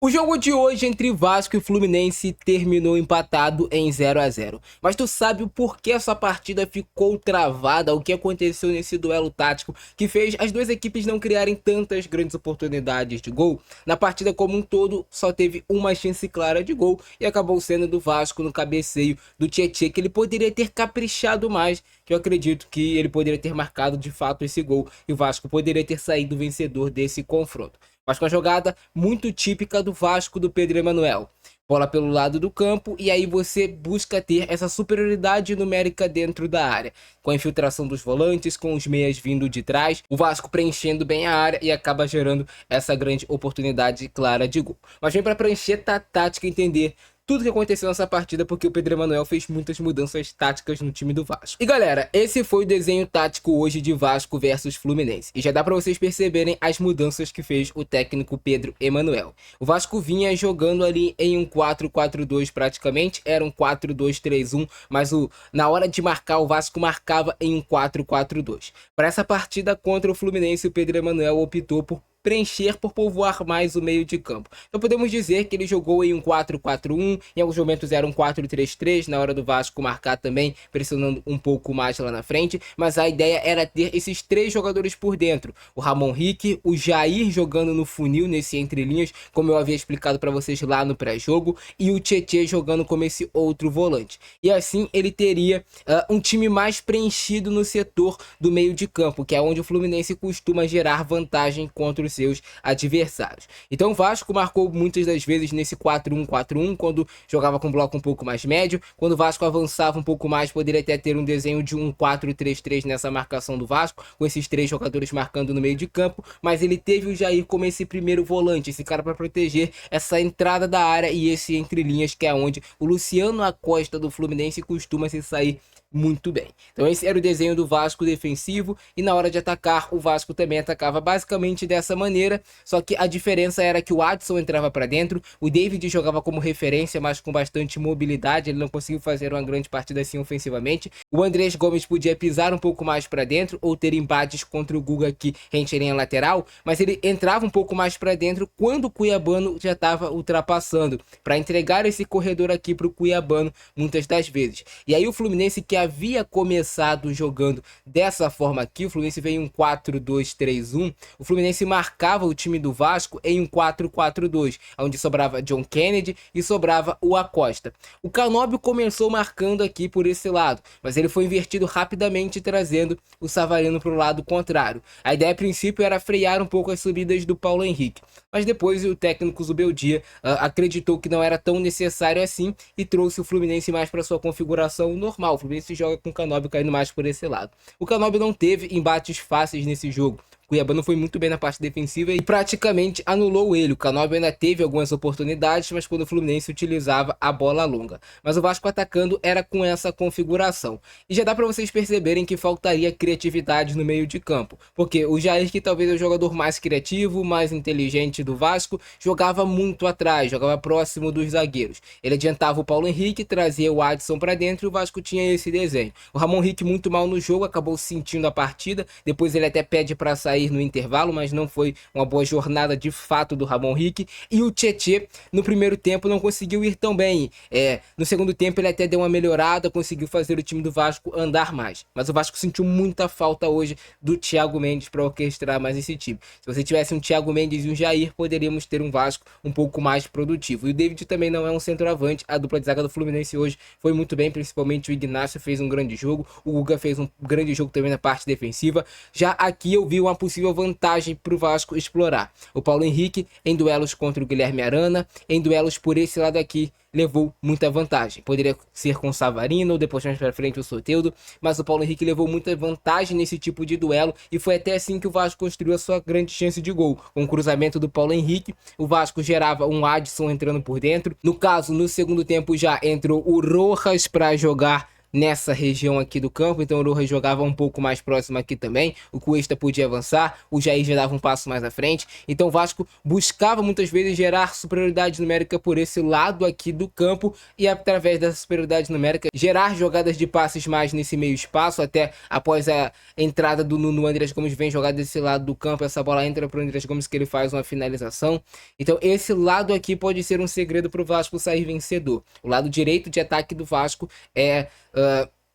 O jogo de hoje entre Vasco e Fluminense terminou empatado em 0 a 0. Mas tu sabe o porquê essa partida ficou travada? O que aconteceu nesse duelo tático que fez as duas equipes não criarem tantas grandes oportunidades de gol? Na partida como um todo, só teve uma chance clara de gol e acabou sendo do Vasco no cabeceio do Tietê, que ele poderia ter caprichado mais, que eu acredito que ele poderia ter marcado de fato esse gol e o Vasco poderia ter saído vencedor desse confronto. Mas com a jogada muito típica do Vasco do Pedro Emanuel. Bola pelo lado do campo e aí você busca ter essa superioridade numérica dentro da área. Com a infiltração dos volantes, com os meias vindo de trás, o Vasco preenchendo bem a área e acaba gerando essa grande oportunidade clara de gol. Mas vem para prancheta tática entender tudo que aconteceu nessa partida, porque o Pedro Emanuel fez muitas mudanças táticas no time do Vasco. E galera, esse foi o desenho tático hoje de Vasco versus Fluminense. E já dá pra vocês perceberem as mudanças que fez o técnico Pedro Emanuel. O Vasco vinha jogando ali em um 4-4-2 praticamente, era um 4-2-3-1, mas na hora de marcar, o Vasco marcava em um 4-4-2. Para essa partida contra o Fluminense, o Pedro Emanuel optou por preencher, por povoar mais o meio de campo. Então podemos dizer que ele jogou em um 4-4-1, em alguns momentos era um 4-3-3, na hora do Vasco marcar também, pressionando um pouco mais lá na frente, mas a ideia era ter esses três jogadores por dentro, o Ramon Rick, o Jair jogando no funil, nesse entrelinhas, como eu havia explicado para vocês lá no pré-jogo, e o Tietê jogando como esse outro volante. E assim ele teria um time mais preenchido no setor do meio de campo, que é onde o Fluminense costuma gerar vantagem contra os seus adversários. Então o Vasco marcou muitas das vezes nesse 4-1-4-1, quando jogava com bloco um pouco mais médio. Quando o Vasco avançava um pouco mais, poderia até ter um desenho de um 4-3-3 nessa marcação do Vasco, com esses três jogadores marcando no meio de campo, mas ele teve o Jair como esse primeiro volante, esse cara para proteger essa entrada da área e esse entre linhas, que é onde o Luciano Acosta do Fluminense costuma se sair muito bem. Então esse era o desenho do Vasco defensivo, e na hora de atacar, o Vasco também atacava basicamente dessa maneira, só que a diferença era que o Adson entrava para dentro, o David jogava como referência, mas com bastante mobilidade, ele não conseguiu fazer uma grande partida assim ofensivamente. O Andrés Gomes podia pisar um pouco mais para dentro, ou ter embates contra o Guga que rente em lateral, mas ele entrava um pouco mais para dentro quando o Cuiabano já estava ultrapassando, para entregar esse corredor aqui para o Cuiabano muitas das vezes. E aí o Fluminense, que havia começado jogando dessa forma aqui, o Fluminense veio em um 4-2-3-1, o Fluminense marcava o time do Vasco em um 4-4-2, onde sobrava John Kennedy e sobrava o Acosta. O Canóbio começou marcando aqui por esse lado, mas ele foi invertido rapidamente, trazendo o Savarino para o lado contrário. A ideia a princípio era frear um pouco as subidas do Paulo Henrique, mas depois o técnico Zubeldia acreditou que não era tão necessário assim e trouxe o Fluminense mais para sua configuração normal. O Fluminense joga com o Canóbio caindo mais por esse lado. O Canóbio não teve embates fáceis nesse jogo. O Cuiabano foi muito bem na parte defensiva e praticamente anulou ele. O Canóbio ainda teve algumas oportunidades, mas quando o Fluminense utilizava a bola longa. Mas o Vasco atacando era com essa configuração. E já dá para vocês perceberem que faltaria criatividade no meio de campo. Porque o Jair, que talvez é o jogador mais criativo, mais inteligente do Vasco, jogava muito atrás, jogava próximo dos zagueiros. Ele adiantava o Paulo Henrique, trazia o Adson para dentro e o Vasco tinha esse desenho. O Ramon Rick muito mal no jogo, acabou sentindo a partida. Depois ele até pede para sair no intervalo, mas não foi uma boa jornada de fato do Ramon Rick. E o Tietê no primeiro tempo não conseguiu ir tão bem. No segundo tempo ele até deu uma melhorada, conseguiu fazer o time do Vasco andar mais. Mas o Vasco sentiu muita falta hoje do Thiago Mendes para orquestrar mais esse time. Se você tivesse um Thiago Mendes e um Jair, poderíamos ter um Vasco um pouco mais produtivo. E o David também não é um centroavante. A dupla de zaga do Fluminense hoje foi muito bem, principalmente o Ignacio fez um grande jogo, o Guga fez um grande jogo também na parte defensiva. Já aqui eu vi uma possível vantagem para o Vasco explorar. O Paulo Henrique em duelos contra o Guilherme Arana, em duelos por esse lado aqui, levou muita vantagem. Poderia ser com o Savarino ou depois mais para frente o Soteldo, mas o Paulo Henrique levou muita vantagem nesse tipo de duelo e foi até assim que o Vasco construiu a sua grande chance de gol. Com o cruzamento do Paulo Henrique, o Vasco gerava um Adson entrando por dentro. No caso, no segundo tempo já entrou o Rojas para jogar nessa região aqui do campo, então o Rojas jogava um pouco mais próximo aqui também, o Cuesta podia avançar, o Jair já dava um passo mais à frente, então o Vasco buscava muitas vezes gerar superioridade numérica por esse lado aqui do campo e através dessa superioridade numérica gerar jogadas de passes mais nesse meio espaço, até após a entrada do Nuno. Andreas Gomes vem jogar desse lado do campo, essa bola entra para o Andreas Gomes que ele faz uma finalização, então esse lado aqui pode ser um segredo para o Vasco sair vencedor. O lado direito de ataque do Vasco é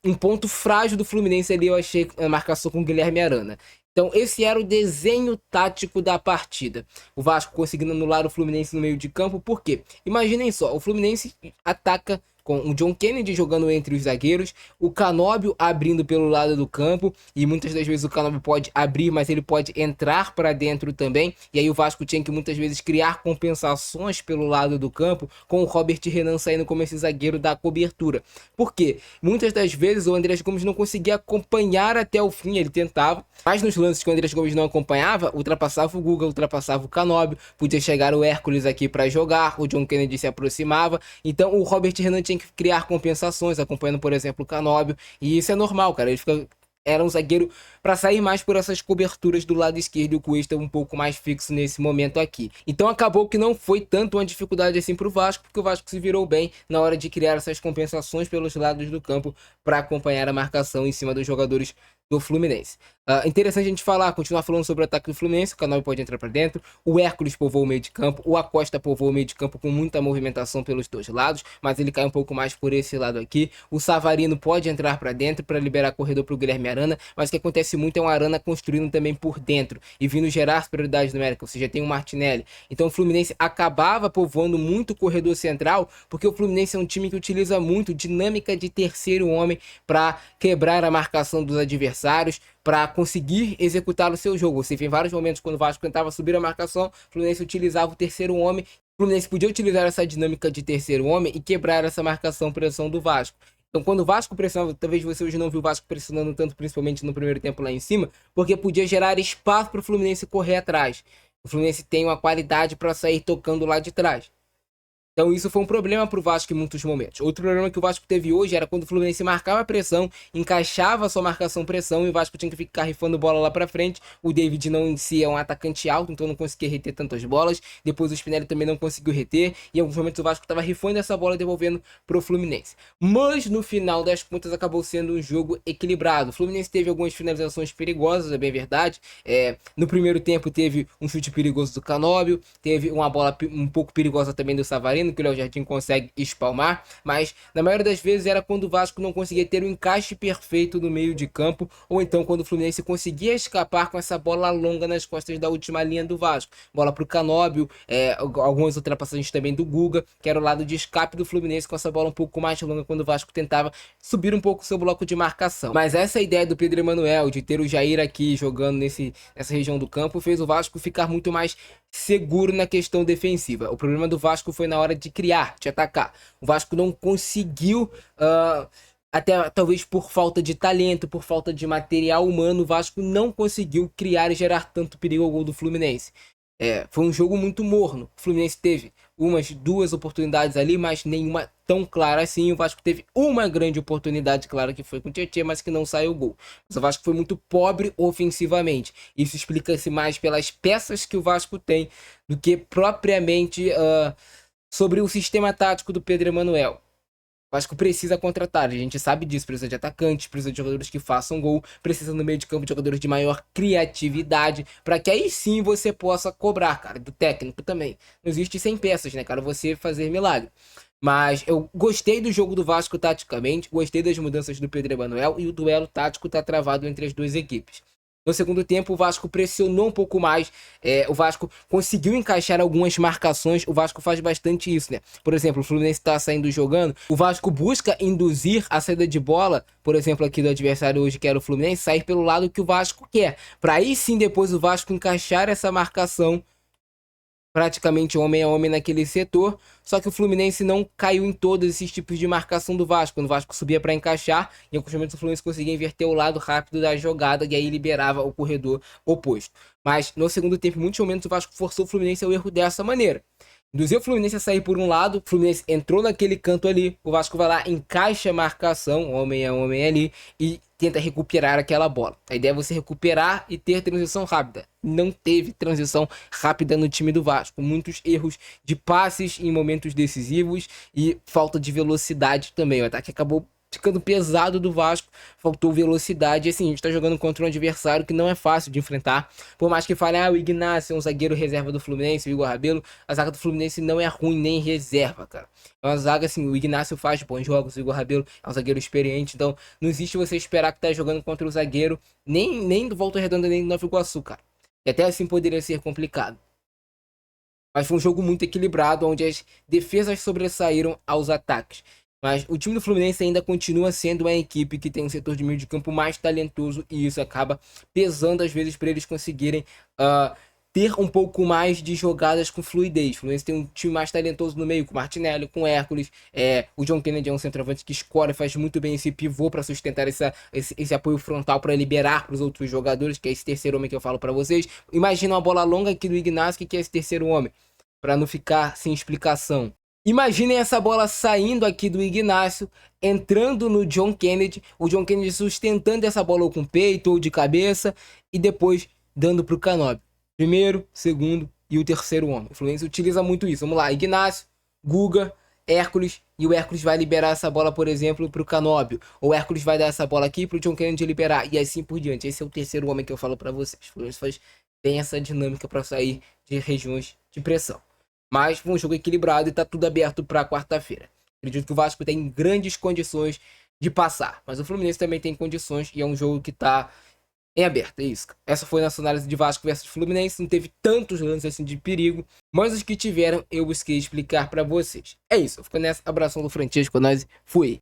um ponto frágil do Fluminense ali, eu achei, a marcação com o Guilherme Arana. Então esse era o desenho tático da partida. O Vasco conseguindo anular o Fluminense no meio de campo, por quê? Imaginem só, o Fluminense ataca com o John Kennedy jogando entre os zagueiros, o Canóbio abrindo pelo lado do campo, e muitas das vezes o Canóbio pode abrir, mas ele pode entrar para dentro também, e aí o Vasco tinha que muitas vezes criar compensações pelo lado do campo, com o Robert Renan saindo como esse zagueiro da cobertura. Por quê? Muitas das vezes o Andreas Gomes não conseguia acompanhar até o fim, ele tentava, mas nos lances que o Andreas Gomes não acompanhava, ultrapassava o Guga, ultrapassava o Canóbio, podia chegar o Hércules aqui para jogar, o John Kennedy se aproximava, então o Robert Renan tinha que criar compensações, acompanhando, por exemplo, o Canóbio, e isso é normal, cara, ele fica... Era um zagueiro para sair mais por essas coberturas do lado esquerdo, e o Cuesta um pouco mais fixo nesse momento aqui. Então acabou que não foi tanto uma dificuldade assim para o Vasco, porque o Vasco se virou bem na hora de criar essas compensações pelos lados do campo para acompanhar a marcação em cima dos jogadores do Fluminense. Interessante a gente continuar falando sobre o ataque do Fluminense. O Canóbio pode entrar para dentro, o Hércules povoou o meio de campo, o Acosta povoou o meio de campo com muita movimentação pelos dois lados, mas ele cai um pouco mais por esse lado aqui. O Savarino pode entrar para dentro para liberar corredor para o Guilherme Arana, mas o que acontece muito é um Arana construindo também por dentro e vindo gerar prioridade numérica, ou seja, tem um Martinelli. Então o Fluminense acabava povoando muito o corredor central, porque o Fluminense é um time que utiliza muito dinâmica de terceiro homem para quebrar a marcação dos adversários, para conseguir executar o seu jogo. Você vê em vários momentos quando o Vasco tentava subir a marcação, o Fluminense utilizava o terceiro homem. O Fluminense podia utilizar essa dinâmica de terceiro homem e quebrar essa marcação-pressão do Vasco. Então, quando o Vasco pressionava, talvez você hoje não viu o Vasco pressionando tanto, principalmente no primeiro tempo lá em cima, porque podia gerar espaço para o Fluminense correr atrás. O Fluminense tem uma qualidade para sair tocando lá de trás. Então isso foi um problema para o Vasco em muitos momentos. Outro problema que o Vasco teve hoje era quando o Fluminense marcava a pressão, encaixava a sua marcação-pressão e o Vasco tinha que ficar rifando bola lá para frente. O David não em si é um atacante alto, então não conseguia reter tantas bolas. Depois o Spinelli também não conseguiu reter. E em alguns momentos o Vasco estava rifando essa bola e devolvendo para o Fluminense. Mas no final das contas acabou sendo um jogo equilibrado. O Fluminense teve algumas finalizações perigosas, é bem verdade. No primeiro tempo teve um chute perigoso do Canóbio, teve uma bola um pouco perigosa também do Savarino, que o Léo Jardim consegue espalmar, mas na maioria das vezes era quando o Vasco não conseguia ter o encaixe perfeito no meio de campo, ou então quando o Fluminense conseguia escapar com essa bola longa nas costas da última linha do Vasco. Bola para o Canóbio, algumas ultrapassagens também do Guga, que era o lado de escape do Fluminense com essa bola um pouco mais longa quando o Vasco tentava subir um pouco o seu bloco de marcação. Mas essa ideia do Pedro Emanuel de ter o Jair aqui jogando nessa região do campo fez o Vasco ficar muito mais seguro na questão defensiva. O problema do Vasco foi na hora de criar, de atacar. O Vasco não conseguiu, até talvez por falta de talento, por falta de material humano, o Vasco não conseguiu criar e gerar tanto perigo ao gol do Fluminense. Foi um jogo muito morno. O Fluminense teve duas oportunidades ali, mas nenhuma tão clara assim. O Vasco teve uma grande oportunidade clara, que foi com o Tietê, mas que não saiu o gol. Mas o Vasco foi muito pobre ofensivamente. Isso explica-se mais pelas peças que o Vasco tem do que propriamente sobre o sistema tático do Pedro Emanuel. O Vasco precisa contratar, a gente sabe disso, precisa de atacantes, precisa de jogadores que façam gol, precisa no meio de campo de jogadores de maior criatividade, para que aí sim você possa cobrar, cara, do técnico também. Não existe 100 peças, né, cara, você fazer milagre. Mas eu gostei do jogo do Vasco taticamente, gostei das mudanças do Pedro Emanuel e o duelo tático tá travado entre as duas equipes. No segundo tempo, o Vasco pressionou um pouco mais, o Vasco conseguiu encaixar algumas marcações, o Vasco faz bastante isso, né? Por exemplo, o Fluminense está saindo jogando, o Vasco busca induzir a saída de bola, por exemplo, aqui do adversário hoje, que era o Fluminense, sair pelo lado que o Vasco quer, para aí sim depois o Vasco encaixar essa marcação praticamente homem a homem naquele setor, só que o Fluminense não caiu em todos esses tipos de marcação do Vasco. Quando o Vasco subia para encaixar, em alguns momentos o Fluminense conseguia inverter o lado rápido da jogada e aí liberava o corredor oposto. Mas no segundo tempo, em muitos momentos o Vasco forçou o Fluminense ao erro dessa maneira. Induziu o Fluminense a sair por um lado, o Fluminense entrou naquele canto ali, o Vasco vai lá, encaixa a marcação, homem a homem ali, e tenta recuperar aquela bola. A ideia é você recuperar e ter transição rápida. Não teve transição rápida no time do Vasco. Muitos erros de passes em momentos decisivos e falta de velocidade também. O ataque acabou ficando pesado do Vasco, faltou velocidade. E assim, a gente tá jogando contra um adversário que não é fácil de enfrentar. Por mais que fale, o Ignacio é um zagueiro reserva do Fluminense, o Igor Rabelo, a zaga do Fluminense não é ruim nem reserva, cara. É uma zaga assim, o Ignacio faz bons jogos, o Igor Rabelo é um zagueiro experiente, então não existe você esperar que tá jogando contra o zagueiro, nem do Volta Redonda, nem do Nova Iguaçu, cara. E até assim poderia ser complicado. Mas foi um jogo muito equilibrado, onde as defesas sobressaíram aos ataques. Mas o time do Fluminense ainda continua sendo uma equipe que tem um setor de meio de campo mais talentoso e isso acaba pesando às vezes para eles conseguirem ter um pouco mais de jogadas com fluidez. O Fluminense tem um time mais talentoso no meio, com o Martinelli, com o Hércules. O John Kennedy é um centroavante que escora, faz muito bem esse pivô para sustentar esse apoio frontal para liberar para os outros jogadores, que é esse terceiro homem que eu falo para vocês. Imagina uma bola longa aqui do Ignacio, que é esse terceiro homem, para não ficar sem explicação. Imaginem essa bola saindo aqui do Ignacio, entrando no John Kennedy, o John Kennedy sustentando essa bola ou com o peito ou de cabeça e depois dando para o Canóbio. Primeiro, segundo e o terceiro homem. O Fluminense utiliza muito isso. Vamos lá, Ignacio, Guga, Hércules, e o Hércules vai liberar essa bola, por exemplo, para o Canóbio. Ou o Hércules vai dar essa bola aqui para o John Kennedy liberar, e assim por diante. Esse é o terceiro homem que eu falo para vocês. O Fluminense faz bem essa dinâmica para sair de regiões de pressão. Mas foi um jogo equilibrado e tá tudo aberto para quarta-feira. Acredito que o Vasco tem grandes condições de passar. Mas o Fluminense também tem condições e é um jogo que tá em aberto. É isso. Essa foi a nossa análise de Vasco versus Fluminense. Não teve tantos lances assim de perigo. Mas os que tiveram eu busquei explicar para vocês. É isso. Eu fico nessa. Abração do Francesco. Nós fui.